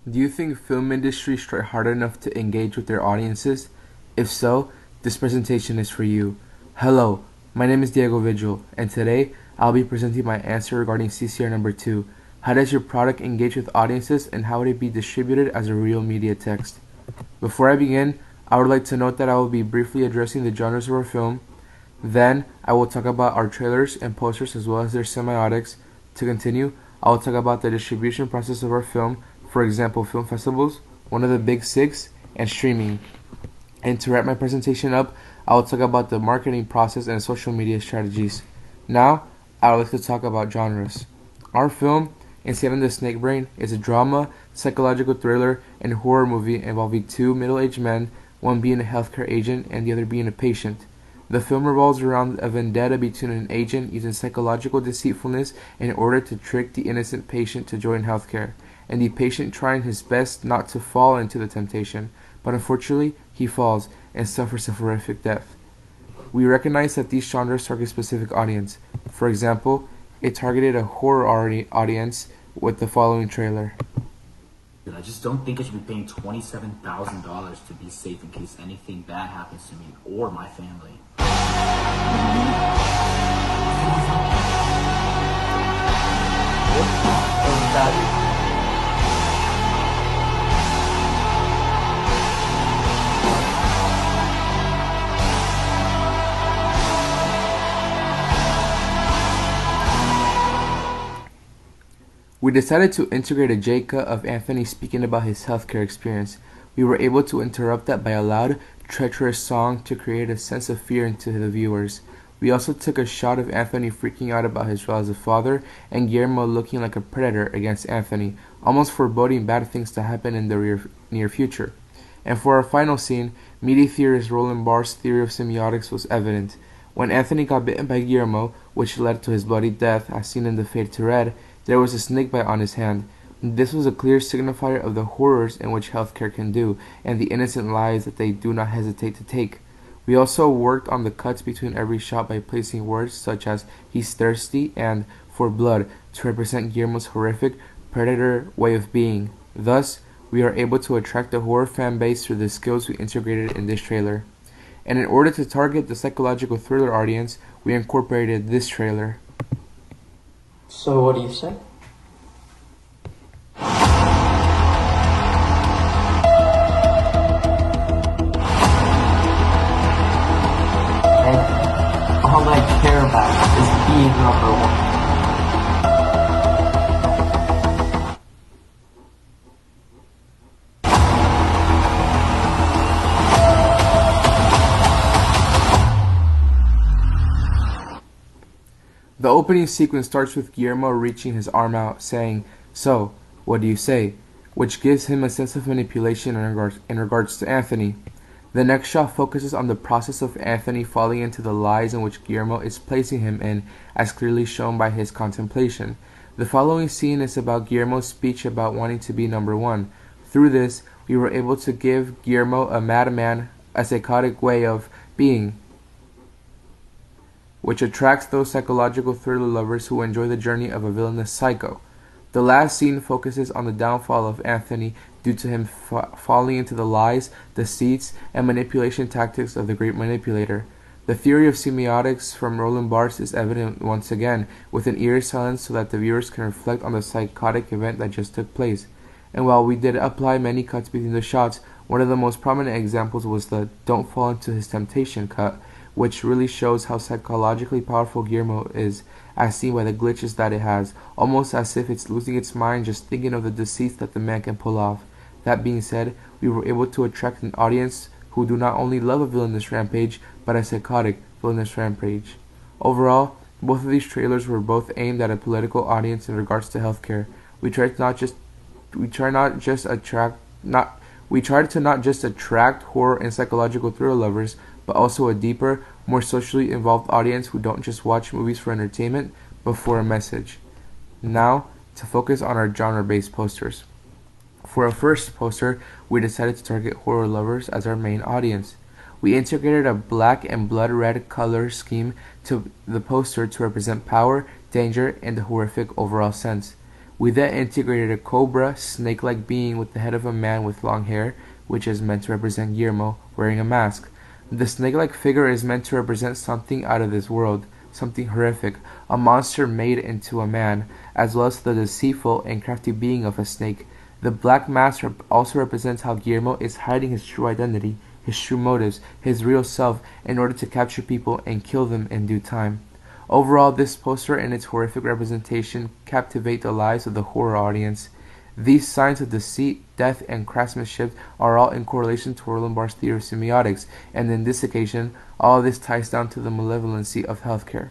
Do you think film industries try hard enough to engage with their audiences? If so, this presentation is for you. Hello, my name is Diego Vigil, and today I'll be presenting my answer regarding CCR number 2. How does your product engage with audiences, and how would it be distributed as a real media text? Before I begin, I would like to note that I will be briefly addressing the genres of our film. Then, I will talk about our trailers and posters as well as their semiotics. To continue, I will talk about the distribution process of our film, for example, film festivals, one of the big six, and streaming. And to wrap my presentation up, I will talk about the marketing process and social media strategies. Now, I would like to talk about genres. Our film, Insane on the Snake Brain, is a drama, psychological thriller, and horror movie involving two middle-aged men, one being a healthcare agent and the other being a patient. The film revolves around a vendetta between an agent using psychological deceitfulness in order to trick the innocent patient to join healthcare, and the patient trying his best not to fall into the temptation, but unfortunately he falls and suffers a horrific death. We recognize that these genres target a specific audience. For example, it targeted a horror audience with the following trailer. I just don't think I should be paying $27,000 to be safe in case anything bad happens to me or my family. We decided to integrate a J-cut of Anthony speaking about his healthcare experience. We were able to interrupt that by a loud, treacherous song to create a sense of fear into the viewers. We also took a shot of Anthony freaking out about his role as a father, and Guillermo looking like a predator against Anthony, almost foreboding bad things to happen in the near future. And for our final scene, media theorist Roland Barthes' theory of semiotics was evident. When Anthony got bitten by Guillermo, which led to his bloody death as seen in the Fade to Red, there was a snake bite on his hand. This was a clear signifier of the horrors in which healthcare can do, and the innocent lives that they do not hesitate to take. We also worked on the cuts between every shot by placing words such as "he's thirsty" and "for blood" to represent Guillermo's horrific, predator way of being. Thus, we are able to attract the horror fan base through the skills we integrated in this trailer. And in order to target the psychological thriller audience, we incorporated this trailer. So what do you say? And all I care about is being number one. The opening sequence starts with Guillermo reaching his arm out, saying, "So, what do you say?" which gives him a sense of manipulation in regards to Anthony. The next shot focuses on the process of Anthony falling into the lies in which Guillermo is placing him in, as clearly shown by his contemplation. The following scene is about Guillermo's speech about wanting to be number one. Through this, we were able to give Guillermo a madman, a psychotic way of being, which attracts those psychological thriller lovers who enjoy the journey of a villainous psycho. The last scene focuses on the downfall of Anthony due to him falling into the lies, deceits, and manipulation tactics of the great manipulator. The theory of semiotics from Roland Barthes is evident once again, with an eerie silence so that the viewers can reflect on the psychotic event that just took place. And while we did apply many cuts between the shots, one of the most prominent examples was the "don't fall into his temptation" cut, which really shows how psychologically powerful Guillermo is, as seen by the glitches that it has, almost as if it's losing its mind just thinking of the deceits that the man can pull off. That being said, we were able to attract an audience who do not only love a villainous rampage, but a psychotic villainous rampage. Overall, both of these trailers were both aimed at a political audience in regards to healthcare. We tried to not just attract horror and psychological thriller lovers, but also a deeper, more socially involved audience who don't just watch movies for entertainment, but for a message. Now, to focus on our genre-based posters. For our first poster, we decided to target horror lovers as our main audience. We integrated a black and blood red color scheme to the poster to represent power, danger, and the horrific overall sense. We then integrated a cobra, snake-like being with the head of a man with long hair, which is meant to represent Guillermo, wearing a mask. The snake-like figure is meant to represent something out of this world, something horrific, a monster made into a man, as well as the deceitful and crafty being of a snake. The black mask also represents how Guillermo is hiding his true identity, his true motives, his real self, in order to capture people and kill them in due time. Overall, this poster and its horrific representation captivate the lives of the horror audience. These signs of deceit, death, and craftsmanship are all in correlation to Roland Barthes' theory of semiotics, and in this occasion, all of this ties down to the malevolency of healthcare.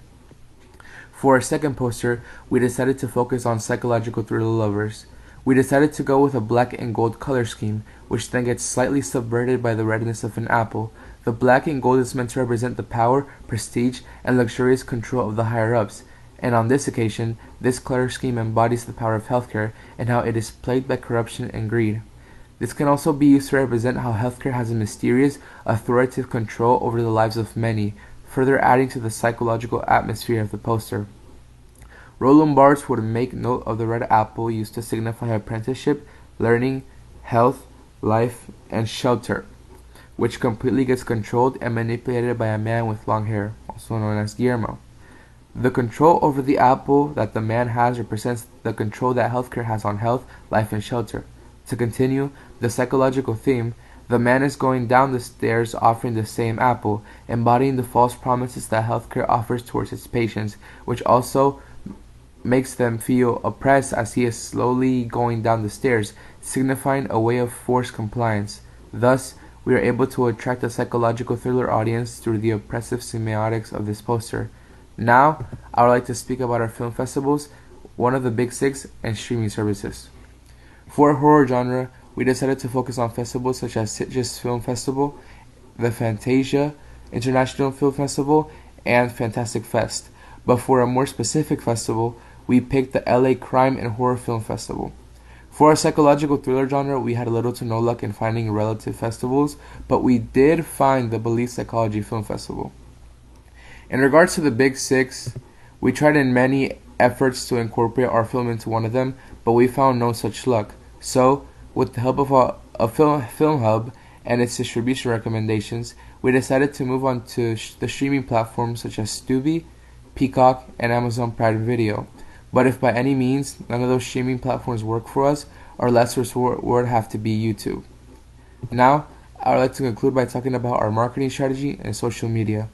For our second poster, we decided to focus on psychological thriller lovers. We decided to go with a black and gold color scheme, which then gets slightly subverted by the redness of an apple. The black and gold is meant to represent the power, prestige, and luxurious control of the higher-ups, and on this occasion, this color scheme embodies the power of healthcare and how it is plagued by corruption and greed. This can also be used to represent how healthcare has a mysterious, authoritative control over the lives of many, further adding to the psychological atmosphere of the poster. Roland Barthes would make note of the red apple used to signify apprenticeship, learning, health, life, and shelter, which completely gets controlled and manipulated by a man with long hair, also known as Guillermo. The control over the apple that the man has represents the control that healthcare has on health, life, and shelter. To continue the psychological theme, the man is going down the stairs offering the same apple, embodying the false promises that healthcare offers towards its patients, which also makes them feel oppressed as he is slowly going down the stairs, signifying a way of forced compliance. Thus, we are able to attract a psychological thriller audience through the oppressive semiotics of this poster. Now, I would like to speak about our film festivals, one of the big six, and streaming services. For our horror genre, we decided to focus on festivals such as Sitges Film Festival, the Fantasia International Film Festival, and Fantastic Fest. But for a more specific festival, we picked the LA Crime and Horror Film Festival. For our psychological thriller genre, we had little to no luck in finding relative festivals, but we did find the Belief Psychology Film Festival. In regards to the Big Six, we tried in many efforts to incorporate our film into one of them, but we found no such luck. So, with the help of a film hub and its distribution recommendations, we decided to move on to the streaming platforms such as Tubi, Peacock, and Amazon Prime Video. But if by any means none of those streaming platforms work for us, our last resort would have to be YouTube. Now, I would like to conclude by talking about our marketing strategy and social media.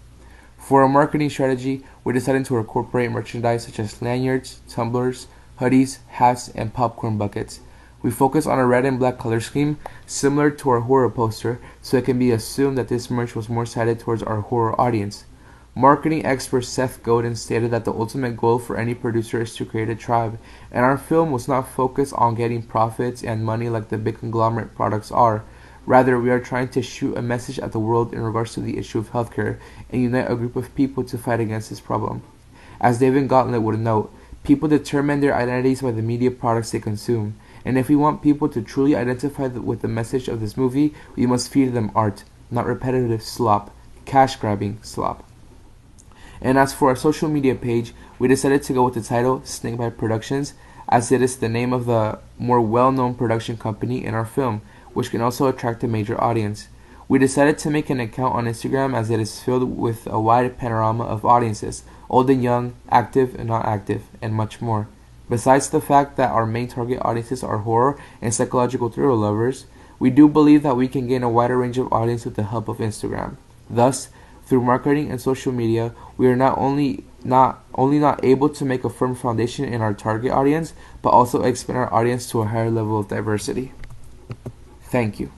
For our marketing strategy, we decided to incorporate merchandise such as lanyards, tumblers, hoodies, hats, and popcorn buckets. We focus on a red and black color scheme, similar to our horror poster, so it can be assumed that this merch was more sighted towards our horror audience. Marketing expert Seth Godin stated that the ultimate goal for any producer is to create a tribe, and our film was not focused on getting profits and money like the big conglomerate products are. Rather, we are trying to shoot a message at the world in regards to the issue of healthcare and unite a group of people to fight against this problem. As David Gauntlet would note, people determine their identities by the media products they consume, and if we want people to truly identify with the message of this movie, we must feed them art, not repetitive slop, cash-grabbing slop. And as for our social media page, we decided to go with the title Snakebite Productions, as it is the name of the more well-known production company in our film, which can also attract a major audience. We decided to make an account on Instagram as it is filled with a wide panorama of audiences, old and young, active and not active, and much more. Besides the fact that our main target audiences are horror and psychological thriller lovers, we do believe that we can gain a wider range of audience with the help of Instagram. Thus, through marketing and social media, we are not only not able to make a firm foundation in our target audience, but also expand our audience to a higher level of diversity. Thank you.